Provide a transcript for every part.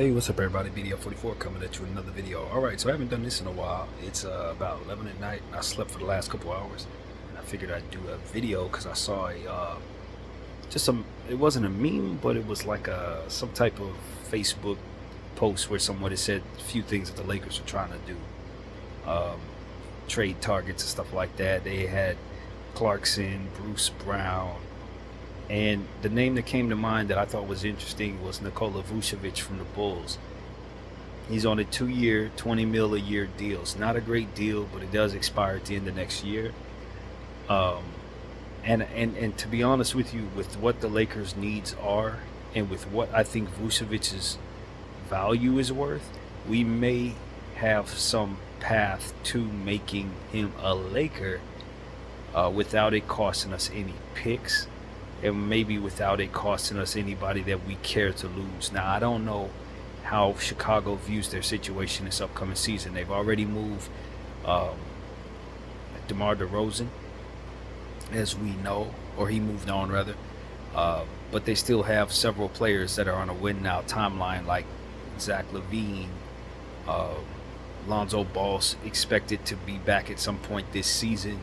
Hey, what's up, everybody? BDO44 coming at you with another video. All right, so I haven't done this in a while. It's about 11 at night. I slept for the last couple hours, and I figured I'd do a video because I saw just some. It wasn't a meme, but it was like some type of Facebook post where someone had said a few things that the Lakers are trying to do, um, trade targets and stuff like that. They had Clarkson, Bruce Brown. And the name that came to mind that I thought was interesting was Nikola Vucevic from the Bulls. He's on a 2-year, 20 mil a year deal. It's not a great deal, but it does expire at the end of next year. Um, and to be honest with you, with what the Lakers' needs are, and with what I think Vucevic's value is worth, we may have some path to making him a Laker without it costing us any picks and maybe without it costing us anybody that we care to lose. Now, I don't know how Chicago views their situation this upcoming season. They've already moved um, DeMar DeRozan, as we know, or he moved on rather. But they still have several players that are on a win now timeline, like Zach LaVine, uh, Lonzo Ball's expected to be back at some point this season.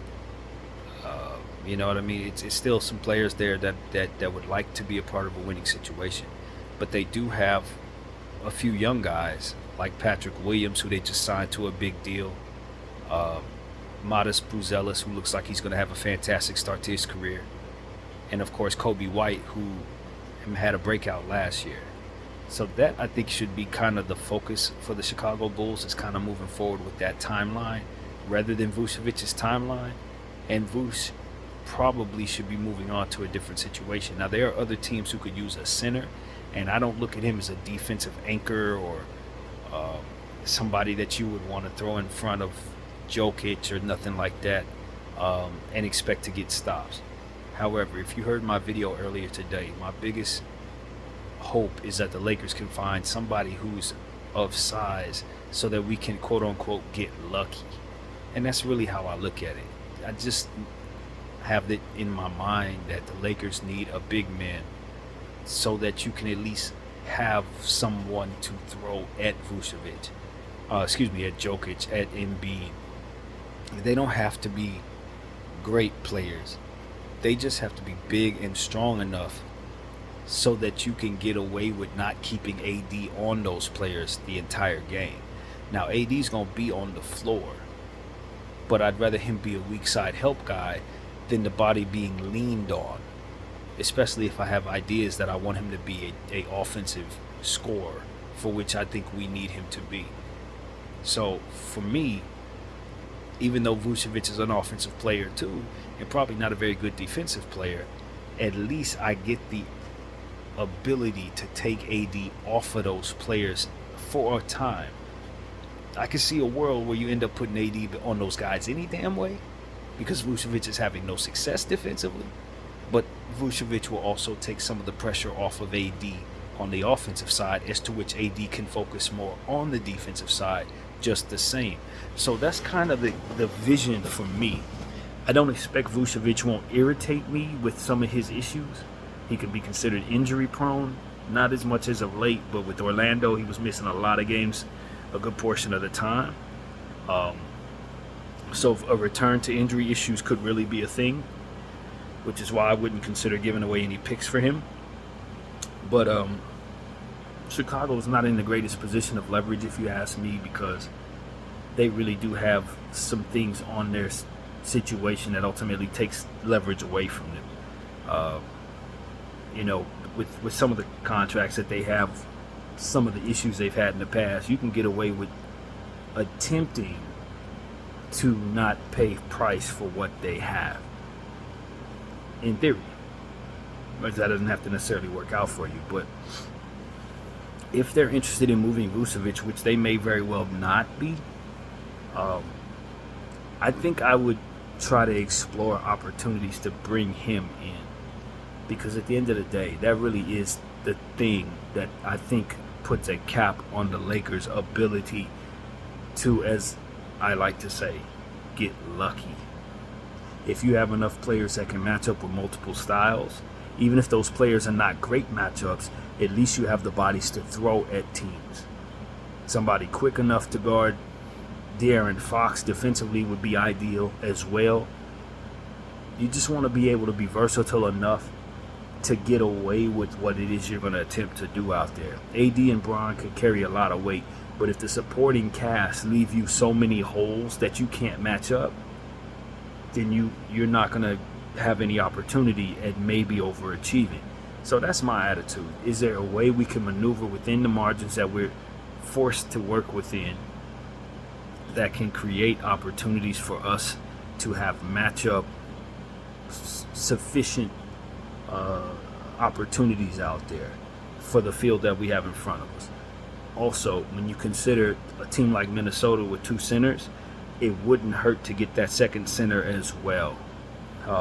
You know what I mean? It's still some players there that would like to be a part of a winning situation. But they do have a few young guys like Patrick Williams, who they just signed to a big deal. Uh, Modest Bruzelis, who looks like he's going to have a fantastic start to his career. And of course, Kobe White, who had a breakout last year. So that, I think, should be kind of the focus for the Chicago Bulls, is kind of moving forward with that timeline rather than Vucevic's timeline. And Vuce probably should be moving on to a different situation. Now, there are other teams who could use a center, and I don't look at him as a defensive anchor or uh, somebody that you would want to throw in front of Jokic or nothing like that, and expect to get stops. However, if you heard my video earlier today, my biggest hope is that the Lakers can find somebody who's of size so that we can quote unquote get lucky. And that's really how I look at it. I just have it in my mind that the Lakers need a big man so that you can at least have someone to throw at Vucevic, at Jokic, at Embiid. They don't have to be great players. They just have to be big and strong enough so that you can get away with not keeping AD on those players the entire game. Now, AD's going to be on the floor, but I'd rather him be a weak side help guy than the body being leaned on, especially if I have ideas that I want him to be a offensive scorer, for which I think we need him to be. So for me, even though Vucevic is an offensive player too, and probably not a very good defensive player, at least I get the ability to take AD off of those players for a time. I can see a world where you end up putting AD on those guys any damn way, because Vucevic is having no success defensively, but Vucevic will also take some of the pressure off of AD on the offensive side, as to which AD can focus more on the defensive side just the same. So that's kind of the vision for me. I don't expect Vucevic won't irritate me with some of his issues. He could be considered injury prone, not as much as of late, but with Orlando, he was missing a lot of games a good portion of the time. So a return to injury issues could really be a thing, which is why I wouldn't consider giving away any picks for him. But Chicago is not in the greatest position of leverage, if you ask me, because they really do have some things on their situation that ultimately takes leverage away from them. With some of the contracts that they have, some of the issues they've had in the past, you can get away with attempting to not pay price for what they have, in theory. But that doesn't have to necessarily work out for you. But if they're interested in moving Vucevic, which they may very well not be, I think I would try to explore opportunities to bring him in, because at the end of the day, that really is the thing that I think puts a cap on the Lakers' ability to, as I like to say, get lucky. If you have enough players that can match up with multiple styles, even if those players are not great matchups, at least you have the bodies to throw at teams. Somebody quick enough to guard De'Aaron Fox defensively would be ideal as well. You just want to be able to be versatile enough to get away with what it is you're going to attempt to do out there. AD and Bron could carry a lot of weight, but if the supporting cast leave you so many holes that you can't match up, then you're not going to have any opportunity at maybe overachieving. So that's my attitude. Is there a way we can maneuver within the margins that we're forced to work within that can create opportunities for us to have matchup sufficient opportunities out there for the field that we have in front of us? Also, when you consider a team like Minnesota with two centers, it wouldn't hurt to get that second center as well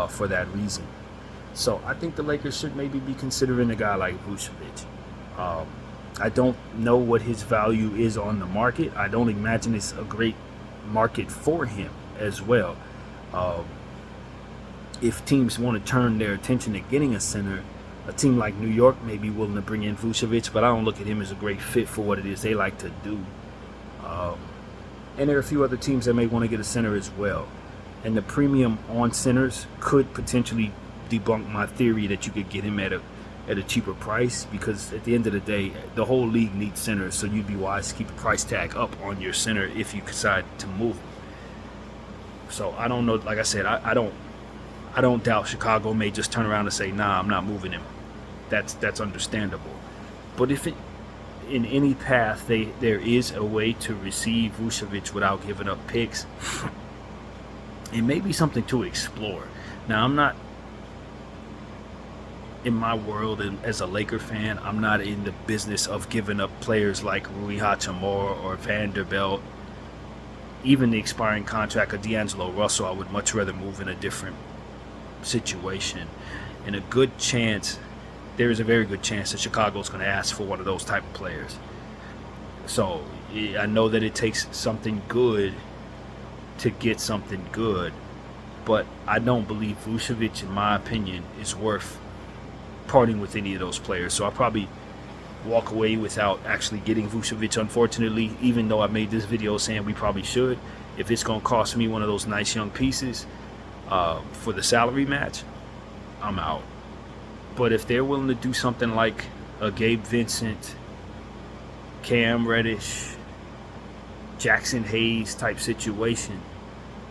for that reason. So I think the Lakers should maybe be considering a guy like Vucevic. I don't know what his value is on the market. I don't imagine it's a great market for him as well. If teams want to turn their attention to getting a center, a team like New York may be willing to bring in Vucevic, but I don't look at him as a great fit for what it is they like to do. And there are a few other teams that may want to get a center as well. And the premium on centers could potentially debunk my theory that you could get him at a cheaper price, because at the end of the day, the whole league needs centers, so you'd be wise to keep the price tag up on your center if you decide to move him. So I don't know. Like I said, I don't doubt Chicago may just turn around and say, nah, I'm not moving him. That's understandable. But if in any path there is a way to receive Vucevic without giving up picks, it may be something to explore. Now, I'm not, in my world and as a Laker fan, I'm not in the business of giving up players like Rui Hachimura or Vanderbilt. Even the expiring contract of D'Angelo Russell, I would much rather move in a different situation. And there is a very good chance that Chicago's going to ask for one of those type of players. So I know that it takes something good to get something good, but I don't believe Vucevic, in my opinion, is worth parting with any of those players. So I'll probably walk away without actually getting Vucevic, unfortunately, even though I made this video saying we probably should. If it's going to cost me one of those nice young pieces for the salary match, I'm out. But if they're willing to do something like a Gabe Vincent, Cam Reddish, Jackson Hayes type situation,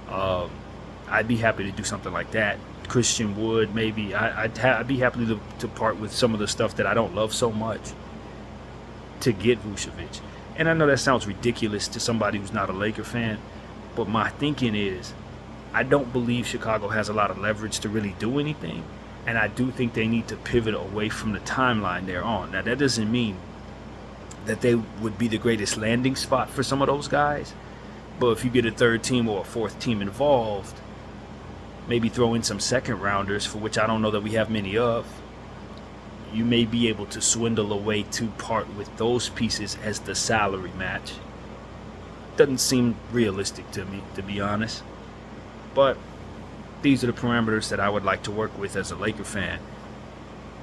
I'd be happy to do something like that. Christian Wood, maybe. I'd be happy to part with some of the stuff that I don't love so much to get Vucevic. And I know that sounds ridiculous to somebody who's not a Laker fan, but my thinking is I don't believe Chicago has a lot of leverage to really do anything, and I do think they need to pivot away from the timeline they're on. Now, that doesn't mean that they would be the greatest landing spot for some of those guys, but if you get a third team or a fourth team involved, maybe throw in some second rounders, for which I don't know that we have many of, you may be able to swindle away to part with those pieces as the salary match. Doesn't seem realistic to me, to be honest. But these are the parameters that I would like to work with as a Laker fan,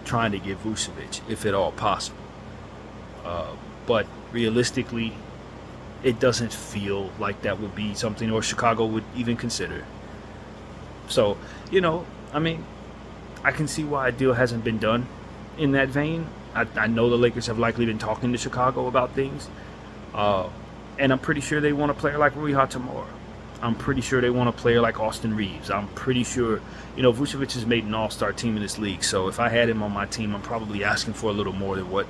trying to get Vucevic, if at all possible. But realistically, it doesn't feel like that would be something or Chicago would even consider. So, I mean, I can see why a deal hasn't been done in that vein. I know the Lakers have likely been talking to Chicago about things. And I'm pretty sure they want a player like Rui Hachimura. I'm pretty sure they want a player like Austin Reeves. I'm pretty sure, Vucevic has made an all-star team in this league. So if I had him on my team, I'm probably asking for a little more than what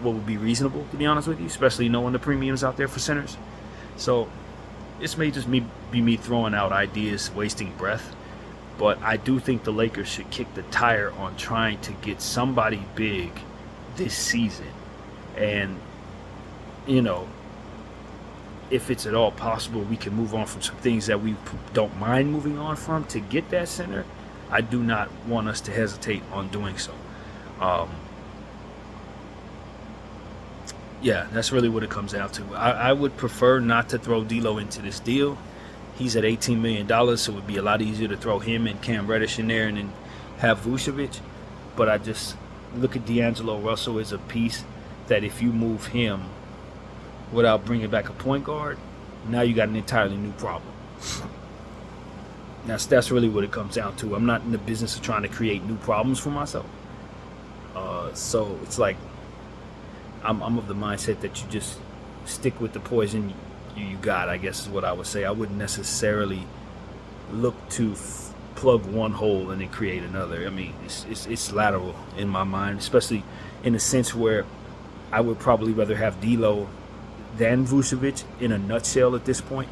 would be reasonable, to be honest with you, especially knowing the premiums out there for centers. So this may just be me throwing out ideas, wasting breath. But I do think the Lakers should kick the tire on trying to get somebody big this season. And, if it's at all possible, we can move on from some things that we don't mind moving on from to get that center. I do not want us to hesitate on doing so. Yeah, that's really what it comes down to. I would prefer not to throw D'Lo into this deal. He's at $18 million, so it would be a lot easier to throw him and Cam Reddish in there and then have Vucevic. But look at D'Angelo Russell as a piece that if you move him without bringing back a point guard, now you got an entirely new problem. That's really what it comes down to. I'm not in the business of trying to create new problems for myself. So it's like I'm of the mindset that you just stick with the poison you got, I guess is what I would say. I wouldn't necessarily look to plug one hole and then create another. I mean, it's lateral in my mind, especially in a sense where I would probably rather have D'Lo than Vucevic in a nutshell at this point.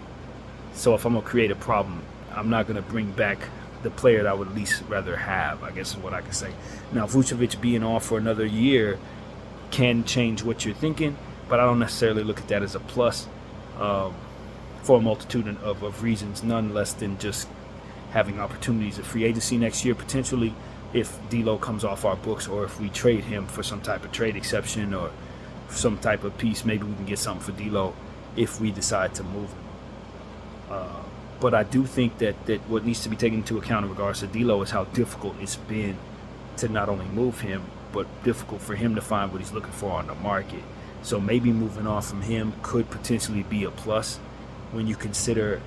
So if I'm going to create a problem, I'm not going to bring back the player that I would at least rather have, I guess is what I can say. Now, Vucevic being off for another year can change what you're thinking, but I don't necessarily look at that as a plus for a multitude of reasons, none less than just having opportunities of free agency next year, potentially, if D'Lo comes off our books, or if we trade him for some type of trade exception or some type of piece. Maybe we can get something for D'Lo if we decide to move him. But I do think that what needs to be taken into account in regards to D'Lo is how difficult it's been to not only move him, but difficult for him to find what he's looking for on the market. So maybe moving on from him could potentially be a plus when you consider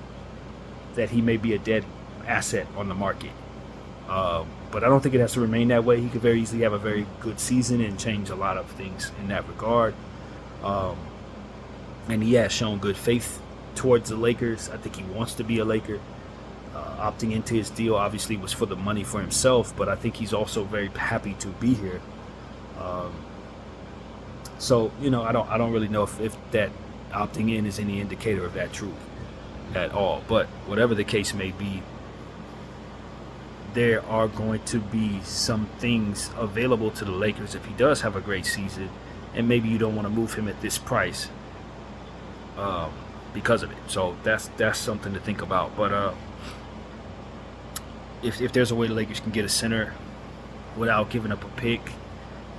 that he may be a dead asset on the market. But I don't think it has to remain that way. He could very easily have a very good season and change a lot of things in that regard. And he has shown good faith towards the Lakers. I think he wants to be a Laker. Opting into his deal obviously was for the money for himself, but I think he's also very happy to be here. So I don't really know if that opting in is any indicator of that truth at all. But whatever the case may be, there are going to be some things available to the Lakers if he does have a great season, and maybe you don't want to move him at this price because of it. So that's something to think about. But if there's a way the Lakers can get a center without giving up a pick,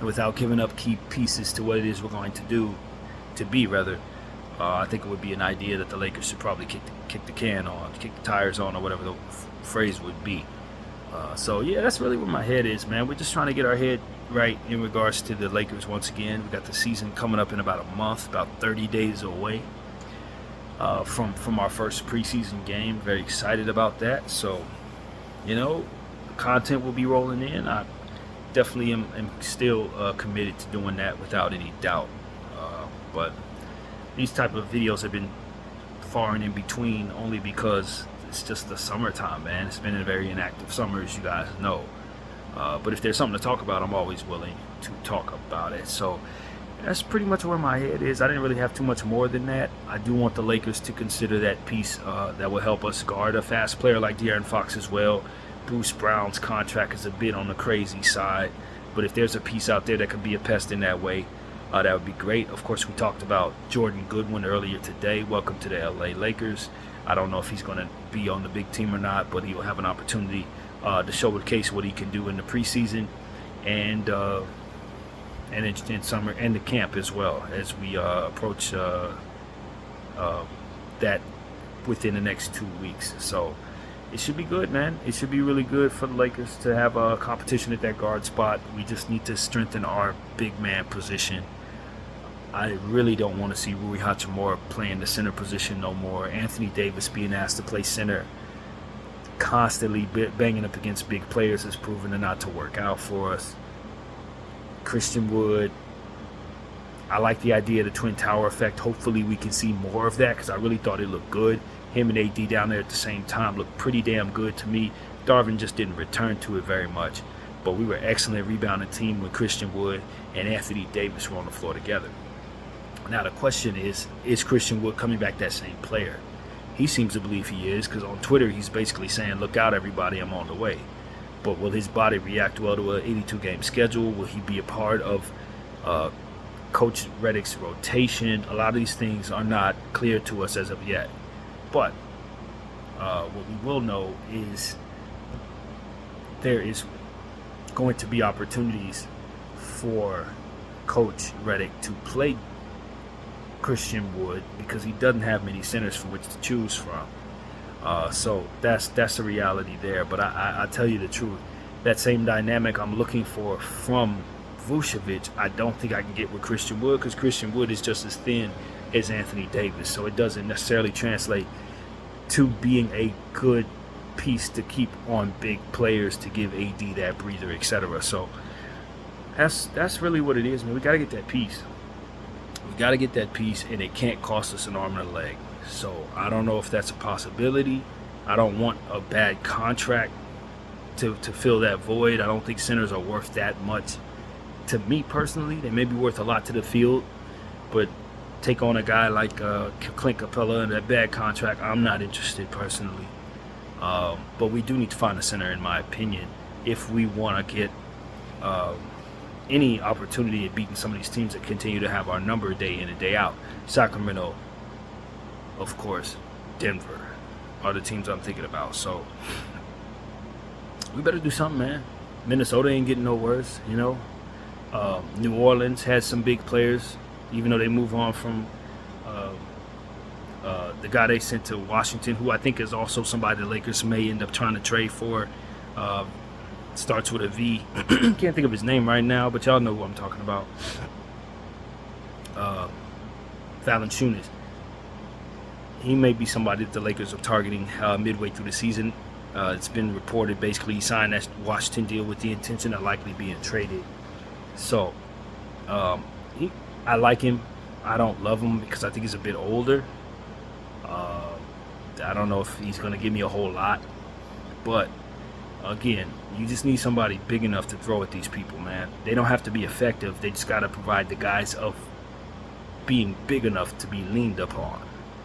without giving up key pieces to what it is we're going to do, I think it would be an idea that the Lakers should probably kick the tires on, or whatever the phrase would be. So yeah, that's really where my head is, man. We're just trying to get our head right in regards to the Lakers once again. We got the season coming up in about a month, about 30 days away from our first preseason game. Very excited about that. So, content will be rolling in. I definitely am still committed to doing that without any doubt. But these type of videos have been far and in between only because it's just the summertime, man. It's been a very inactive summer, as you guys know. But if there's something to talk about, I'm always willing to talk about it. So that's pretty much where my head is. I didn't really have too much more than that. I do want the Lakers to consider that piece that will help us guard a fast player like De'Aaron Fox as well. Bruce Brown's contract is a bit on the crazy side, but if there's a piece out there that could be a pest in that way, that would be great. Of course, we talked about Jordan Goodwin earlier today. Welcome to the LA Lakers. I don't know if he's going to be on the big team or not, but he will have an opportunity to showcase what he can do in the preseason and in summer and the camp as well, as we approach that within the next 2 weeks. So it should be good, man. It should be really good for the Lakers to have a competition at that guard spot. We just need to strengthen our big man position. I really don't want to see Rui Hachimura playing the center position no more. Anthony Davis being asked to play center, constantly banging up against big players, has proven to not to work out for us. Christian Wood, I like the idea of the Twin Tower effect. Hopefully we can see more of that, because I really thought it looked good. Him and AD down there at the same time looked pretty damn good to me. Darvin just didn't return to it very much, but we were excellent rebounding team when Christian Wood and Anthony Davis were on the floor together. Now the question is Christian Wood coming back that same player? He seems to believe he is, because on Twitter he's basically saying, look out everybody, I'm on the way. But will his body react well to an 82-game schedule? Will he be a part of Coach Redick's rotation? A lot of these things are not clear to us as of yet. But what we will know is there is going to be opportunities for Coach Redick to play Christian Wood, because he doesn't have many centers from which to choose from. So that's the reality there. But I tell you the truth, that same dynamic I'm looking for from Vucevic, I don't think I can get with Christian Wood, because Christian Wood is just as thin as Anthony Davis. So it doesn't necessarily translate to being a good piece to keep on big players to give AD that breather, etc. So that's really what it is, man. We got to get that piece. We got to get that piece, and it can't cost us an arm and a leg. So I don't know if that's a possibility. I don't want a bad contract to fill that void. I don't think centers are worth that much to me personally. They may be worth a lot to the field, but take on a guy like Clint Capella and that bad contract, I'm not interested personally. But we do need to find a center, in my opinion, if we want to get any opportunity at beating some of these teams that continue to have our number day in and day out. Sacramento, of course, Denver are the teams I'm thinking about. So we better do something, man. Minnesota ain't getting no worse, you know. New Orleans has some big players, even though they move on from the guy they sent to Washington, who I think is also somebody the Lakers may end up trying to trade for. Starts with a V. Can't think of his name right now, but y'all know who I'm talking about. Valanciunas. He may be somebody that the Lakers are targeting midway through the season. It's been reported basically he signed that Washington deal with the intention of likely being traded. So I like him. I don't love him because I think he's a bit older. I don't know if he's going to give me a whole lot. But, again, you just need somebody big enough to throw at these people, man. They don't have to be effective. They just got to provide the guys of being big enough to be leaned upon.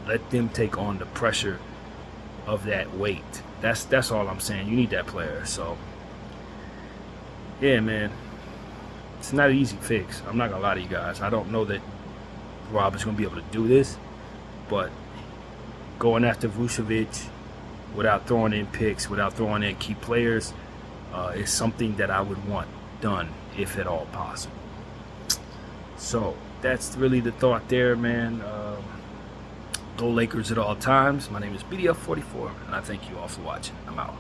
Let them take on the pressure of that weight. That's all I'm saying. You need that player. So, yeah, man. It's not an easy fix. I'm not going to lie to you guys. I don't know that Rob is going to be able to do this. But going after Vucevic without throwing in picks, without throwing in key players, is something that I would want done, if at all possible. So that's really the thought there, man. Go Lakers at all times. My name is BDF44, and I thank you all for watching. I'm out.